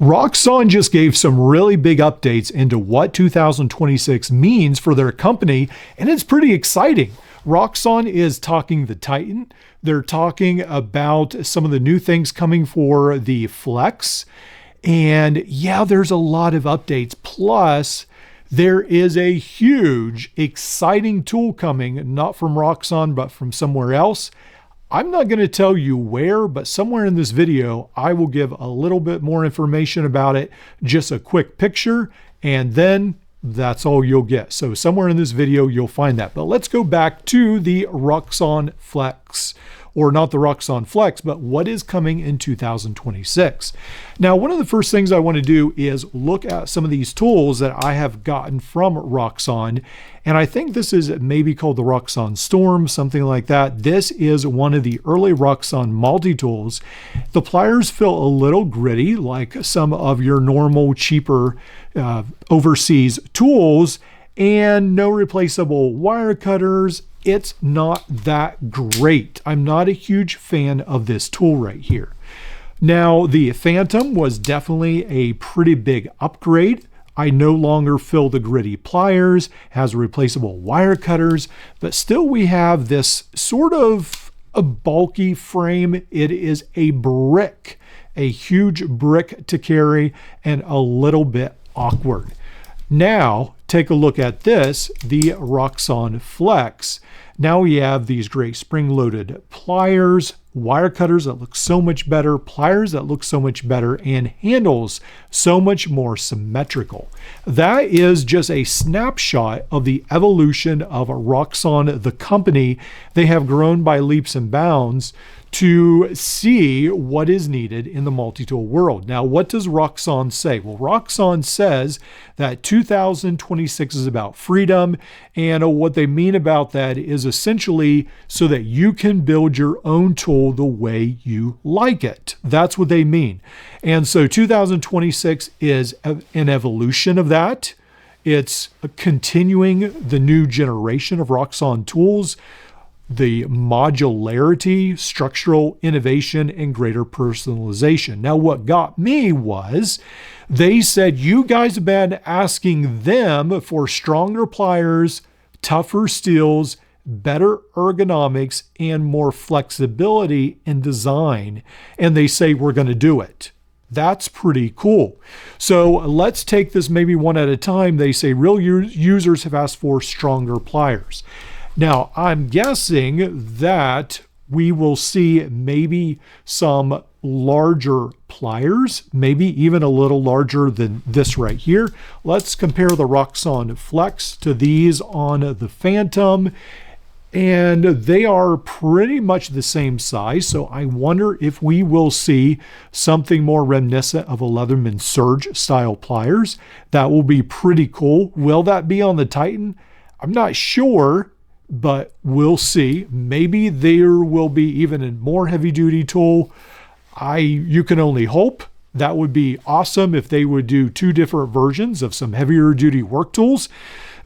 Roxon just gave some really big updates into what 2026 means for their company, and it's pretty exciting. Roxon is talking the Titan. They're talking about some of the new things coming for the Flex. And yeah, there's a lot of updates. Plus, there is a huge, exciting tool coming, not from Roxon, but from somewhere else. I'm not going to tell you where, but somewhere in this video, I will give a little bit more information about it, just a quick picture, and then that's all you'll get. So somewhere in this video, you'll find that. But let's go back to the Roxon Flex, or not the Roxon Flex, but what is coming in 2026. Now, one of the first things I want to do is look at some of these tools that I have gotten from Roxon. And I think this is maybe called the Roxon Storm, something like that. This is one of the early Roxon multi-tools. The pliers feel a little gritty, like some of your normal, cheaper overseas tools, and no replaceable wire cutters. It's not that great. I'm not a huge fan of this tool right here. Now, the Phantom was definitely a pretty big upgrade. I no longer feel the gritty pliers, has replaceable wire cutters, but still we have this sort of a bulky frame. It is a brick, a huge brick to carry, and a little bit awkward. Now, take a look at this, the Roxon Flex. Now we have these great spring-loaded pliers, wire cutters that look so much better, pliers that look so much better, and handles so much more symmetrical. That is just a snapshot of the evolution of Roxon, the company. They have grown by leaps and bounds to see what is needed in the multi-tool world. Now, what does Roxon say? Well, Roxon says that 2026 is about freedom, and what they mean about that is essentially so that you can build your own tool the way you like it. That's what they mean. And so 2026 is an evolution of that. It's continuing the new generation of Roxon tools, the modularity, structural innovation, and greater personalization. Now, what got me was they said you guys have been asking them for stronger pliers, tougher steels, better ergonomics, and more flexibility in design. And they say we're going to do it. That's pretty cool. So let's take this maybe one at a time. They say real users have asked for stronger pliers. Now, I'm guessing that we will see maybe some larger pliers, maybe even a little larger than this right here. Let's compare the Roxon Flex to these on the Phantom, and they are pretty much the same size. So I wonder if we will see something more reminiscent of a Leatherman Surge style pliers. That will be pretty cool. Will that be on the Titan? I'm not sure, but we'll see. Maybe there will be even a more heavy-duty tool. You can only hope. That would be awesome if they would do two different versions of some heavier-duty work tools.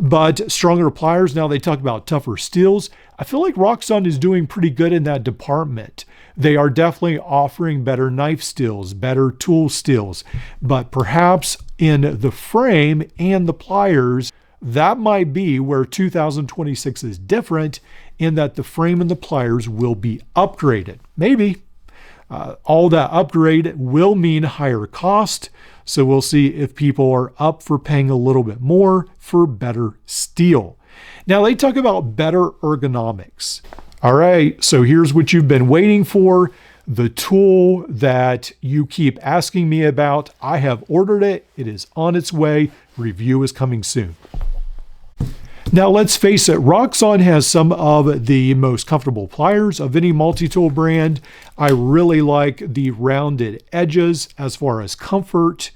But stronger pliers, now they talk about tougher steels. I feel like Roxon is doing pretty good in that department. They are definitely offering better knife steels, better tool steels. But perhaps in the frame and the pliers, that might be where 2026 is different, in that the frame and the pliers will be upgraded. Maybe. All that upgrade will mean higher cost. So we'll see if people are up for paying a little bit more for better steel. Now they talk about better ergonomics. All right, so here's what you've been waiting for. The tool that you keep asking me about. I have ordered it. It is on its way. Review is coming soon. Now, let's face it, Roxon has some of the most comfortable pliers of any multi-tool brand. I really like the rounded edges as far as comfort,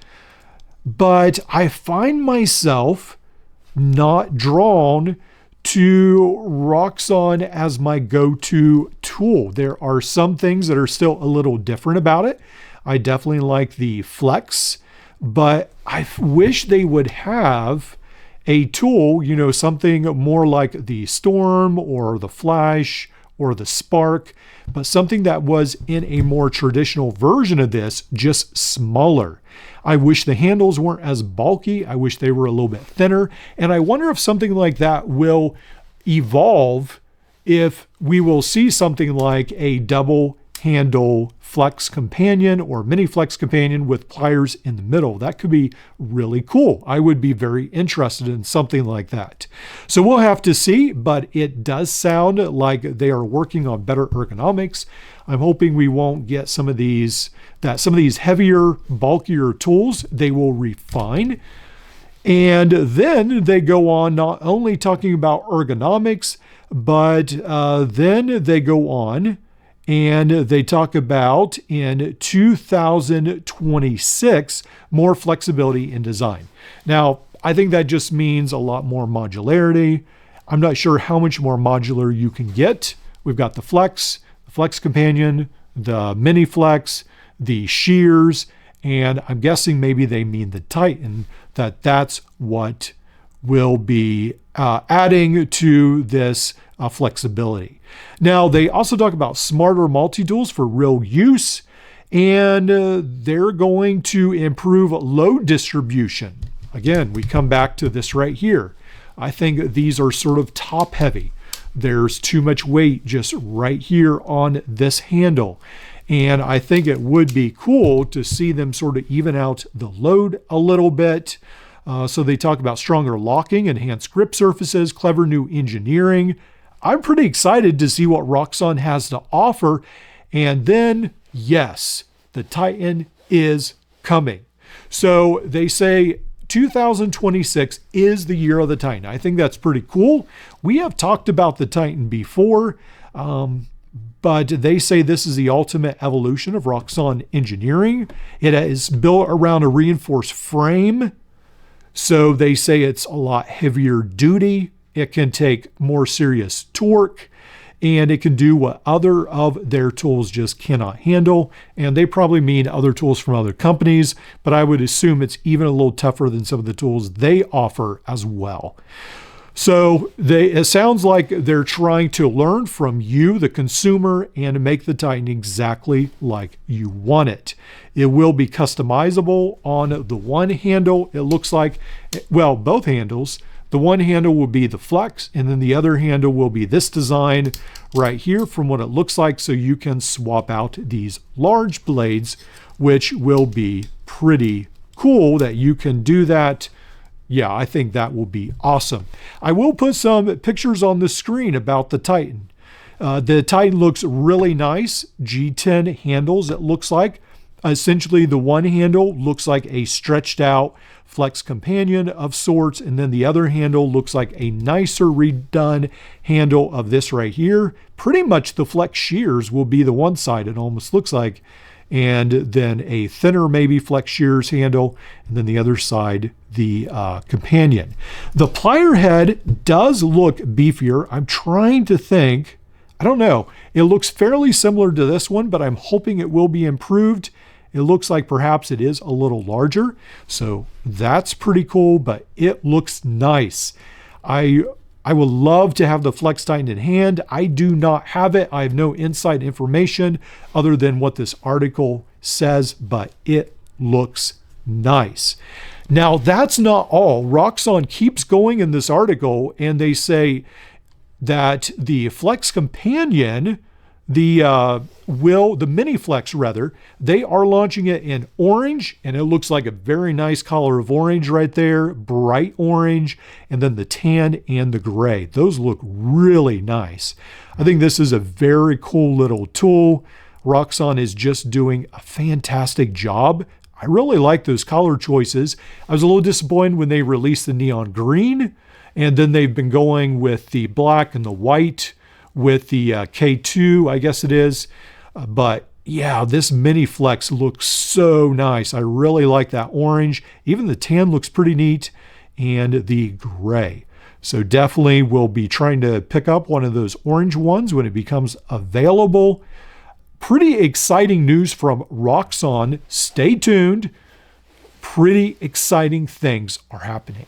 but I find myself not drawn to Roxon as my go-to tool. There are some things that are still a little different about it. I definitely like the Flex, but I wish they would have a tool, something more like the Storm or the Flash or the Spark, but something that was in a more traditional version of this, just smaller. I wish the handles weren't as bulky. I wish they were a little bit thinner. And I wonder if something like that will evolve, if we will see something like a double handle flex companion or mini flex companion with pliers in the middle. That could be really cool. I would be very interested in something like that. So we'll have to see, but it does sound like they are working on better ergonomics. I'm hoping we won't get some of these heavier, bulkier tools, they will refine. And then they go on not only talking about ergonomics, but then they go on and they talk about in 2026 more flexibility in design. Now, I think that just means a lot more modularity. I'm not sure how much more modular you can get. We've got the Flex Companion, the Mini Flex, the shears, and I'm guessing maybe they mean the Titan, that's what will be adding to this flexibility. Now, they also talk about smarter multi-tools for real use, and they're going to improve load distribution. Again, we come back to this right here. I think these are sort of top heavy. There's too much weight just right here on this handle. And I think it would be cool to see them sort of even out the load a little bit. So they talk about stronger locking, enhanced grip surfaces, clever new engineering. I'm pretty excited to see what Roxon has to offer. And then, yes, the Titan is coming. So they say 2026 is the year of the Titan. I think that's pretty cool. We have talked about the Titan before, but they say this is the ultimate evolution of Roxon engineering. It is built around a reinforced frame. So they say it's a lot heavier duty. It can take more serious torque, and it can do what other of their tools just cannot handle. And they probably mean other tools from other companies, but I would assume it's even a little tougher than some of the tools they offer as well. So it sounds like they're trying to learn from you, the consumer, and make the Titan exactly like you want it. It will be customizable on the one handle. It looks like, well, both handles. The one handle will be the Flex, and then the other handle will be this design right here from what it looks like. So you can swap out these large blades, which will be pretty cool that you can do that. Yeah, I think that will be awesome. I will put some pictures on the screen about the Titan. The Titan looks really nice. G10 handles, it looks like. Essentially, the one handle looks like a stretched out Flex Companion of sorts, and then the other handle looks like a nicer redone handle of this right here. Pretty much the Flex shears will be the one side, it almost looks like, and then a thinner maybe Flex shears handle, and then the other side the companion. The plier head does look beefier. I'm trying to think, I don't know, it looks fairly similar to this one, but I'm hoping it will be improved. It looks like perhaps it is a little larger, so that's pretty cool, but it looks nice. I would love to have the Flex Titan in hand. I do not have it. I have no inside information other than what this article says, but it looks nice. Now, that's not all. Roxon keeps going in this article, and they say that the Flex Companion, the Mini Flex rather, they are launching it in orange, and it looks like a very nice color of orange right there, bright orange, and then the tan and the gray. Those look really nice. I think this is a very cool little tool. Roxon is just doing a fantastic job. I really like those color choices. I was a little disappointed when they released the neon green, and then they've been going with the black and the white with the K2, I guess it is. But yeah, this Mini Flex looks so nice. I really like that orange. Even the tan looks pretty neat, and the gray. So definitely we'll be trying to pick up one of those orange ones when it becomes available. Pretty exciting news from Roxon. Stay tuned. Pretty exciting things are happening.